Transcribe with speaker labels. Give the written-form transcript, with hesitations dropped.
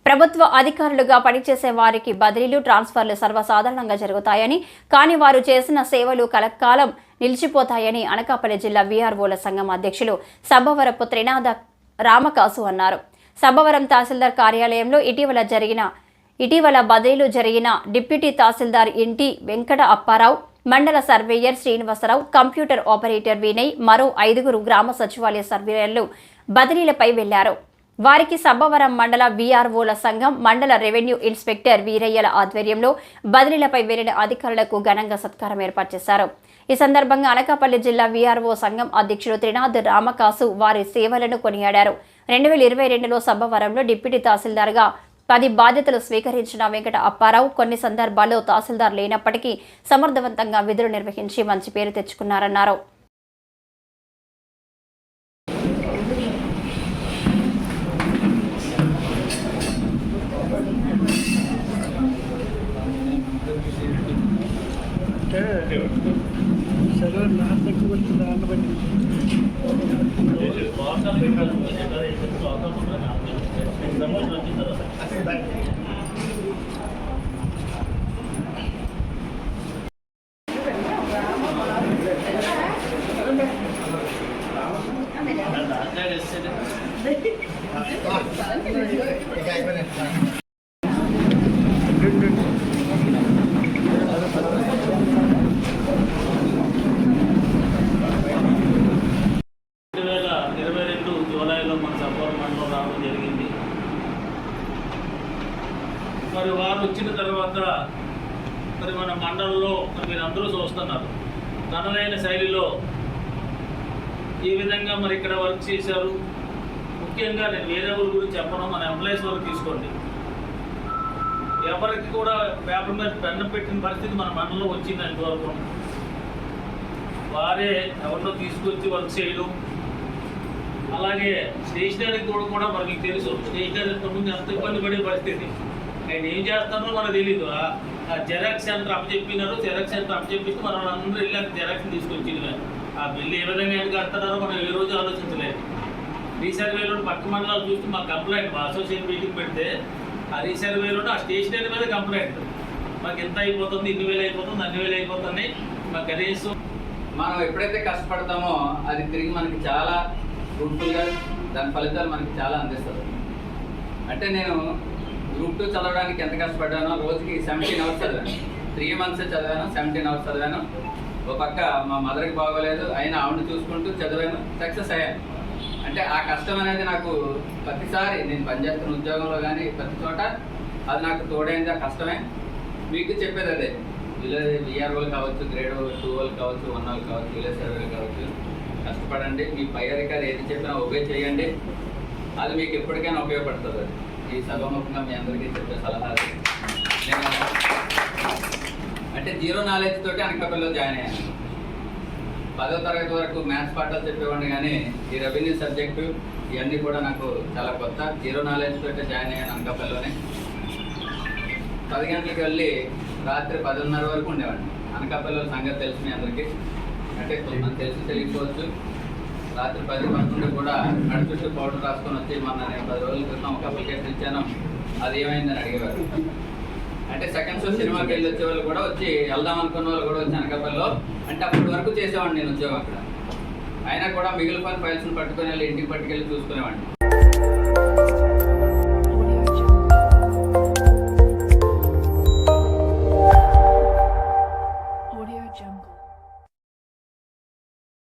Speaker 1: ప్రభుత్వ అధికారులుగా పనిచేసే వారికి బదిలీలు, ట్రాన్స్ఫర్లు సర్వసాధారణంగా జరుగుతాయని, కానీ వారు చేసిన సేవలు కలకాలం నిలిచిపోతాయని అనకాపల్లి జిల్లా వీఆర్ఓల సంఘం అధ్యక్షులు సబ్బవరపు త్రినాథ రామకాసు అన్నారు. సబ్బవరం తహసీల్దార్ కార్యాలయంలో ఇటీవల బదిలీలు జరిగిన డిప్యూటీ తహసీల్దార్ ఇంటి వెంకట అప్పారావు, మండల surveyor Srinivasarao, computer operator Vinay, మరో 5 గ్రామ సచివాలయ సర్వేయర్లు బదిలీలపై వెళ్లారు. వారికి సబ్బవరం మండల వీఆర్ఓల సంఘం, మండల రెవెన్యూ ఇన్స్పెక్టర్ వీరయ్యల ఆధ్వర్యంలో బదిలీలపై వెళ్లిన అధికారులకు ఘనంగా సత్కారం ఏర్పాటు చేశారు. ఈ సందర్భంగా అనకాపల్లి జిల్లా వీఆర్ఓ సంఘం అధ్యక్షుడు త్రినాథ్ రామకాసు వారి సేవలను కొనియాడారు. 2022లో సబ్బవరంలో డిప్యూటీ తహసీల్దార్గా 10 బాధ్యతలు స్వీకరించిన వెంకట అప్పారావు కొన్ని సందర్భాల్లో తహసీల్దార్ లేనప్పటికీ సమర్థవంతంగా విధులు నిర్వహించి మంచి పేరు తెచ్చుకున్నారన్నారు.
Speaker 2: జూలైలో మన సబ్బవరం మండలం రావడం జరిగింది. మరి వారు వచ్చిన తర్వాత మరి మన మండలంలో మీరు అందరూ చూస్తున్నారు, తనదైన శైలిలో ఏ విధంగా మరి ఇక్కడ వర్క్ చేశారు. ముఖ్యంగా నేను వేరే ఊరి గురించి చెప్పను, మన ఎంప్లాయీస్ వరకు తీసుకోండి. ఎవరికి కూడా పేపర్ మీద పెన్ను పెట్టిన పరిస్థితి మన మండలంలో వచ్చింది. ఇంతవరకు వారే ఎవరినో తీసుకొచ్చి వర్క్ చేయడం. అలాగే స్టేషనరీ కూడా మనకి తెలుసు, స్టేషనరీ ముందు ఎంత ఇబ్బంది పడే పరిస్థితి. నేను ఏం చేస్తానో మనకు తెలీదు. ఆ జెరాక్స్ సెంటర్ అప్పచెప్పినారు, జెరాక్స్ సెంటర్ అప్పచెప్పిస్తే మనం అందరూ వెళ్ళి జెరాక్స్ తీసుకొచ్చింది. ఆ బిల్లు ఏ విధంగా ఎందుకు కడుతున్నారో మనం ఏ రోజు ఆలోచించలేదు. రీసర్వేలో పక్క మండలాలు చూస్తే మా కంప్లైంట్, మా అసోసియేషన్ మీటింగ్ పెడితే ఆ రీసర్వేలో ఆ స్టేషనరీ మీద కంప్లైంట్, మాకు ఎంత అయిపోతుంది, 2,000 అయిపోతుంది, 2,000 అయిపోతుంది. మాకు కనీసం
Speaker 3: మనం ఎప్పుడైతే కష్టపడతామో అది తిరిగి మనకి చాలా ఫ్రూట్ఫుల్గా దాని ఫలితాలు మనకి చాలా అందిస్తుంది. అంటే నేను గ్రూప్ 2 చదవడానికి ఎంత కష్టపడ్డానో, రోజుకి 17 అవర్స్ చదివాను. 3 months చదివాను, 17 hours చదివాను. ఒక పక్క మా మదర్కి బాగోలేదు, అయినా ఆవిడ చూసుకుంటూ చదివాను, సక్సెస్ అయ్యాను. అంటే ఆ కష్టం అనేది నాకు ప్రతిసారి నేను పనిచేస్తున్న ఉద్యోగంలో కానీ ప్రతి చోట అది నాకు తోడైంది. ఆ కష్టమే మీకు చెప్పేది అదే. వీఆర్ఓలు కావచ్చు, గ్రేడ్ 2 వాళ్ళు కావచ్చు, 1 వాళ్ళు కావచ్చు, విలేజ్ సర్వేలు కావచ్చు, కష్టపడండి. మీ పై అధికారి ఏది చెప్పినా ఒబే చేయండి, అది మీకు ఎప్పటికైనా ఉపయోగపడుతుంది. ఈ సభాముఖంగా మీ అందరికీ చెప్పే సలహాలు. నేను అంటే 0 knowledge తోటి అనకాపల్లిలో జాయిన్ అయ్యాను. 10వ తరగతి వరకు మ్యాథ్స్ పాఠాలు చెప్పేవాడిని, కానీ ఈ రెవెన్యూ సబ్జెక్టు ఇవన్నీ కూడా నాకు చాలా కొత్త. 0 knowledge తోటి జాయిన్ అయ్యాను అనకాపల్లిలోనే. 10 గంటలకు వెళ్ళి రాత్రి 10:30 వరకు ఉండేవాడిని. అనకాపల్లిలో సంగతి తెలుసు మీ అందరికీ, అంటే కొంతమంది తెలిసి తెలియకపోవచ్చు. రాత్రి 10-11 కూడా నడుచుట్టు పౌడర్ రాసుకొని వచ్చి నేను 10 రోజుల క్రితం ఒక అప్లికేషన్ ఇచ్చాను, అది ఏమైందని అడిగేవారు. అంటే సెకండ్ షో సినిమాకి వెళ్ళి వచ్చే వాళ్ళు కూడా వచ్చి వెళ్దాం అనుకున్న వాళ్ళు కూడా వచ్చి అనకాపల్లిలో. అంటే అప్పటి వరకు చేసేవాడిని నేను ఉద్యోగం అక్కడ. అయినా కూడా మిగిలిన ఫైల్స్ని పట్టుకొని వెళ్ళి ఇంటికి పట్టుకెళ్ళి చూసుకునేవాడిని.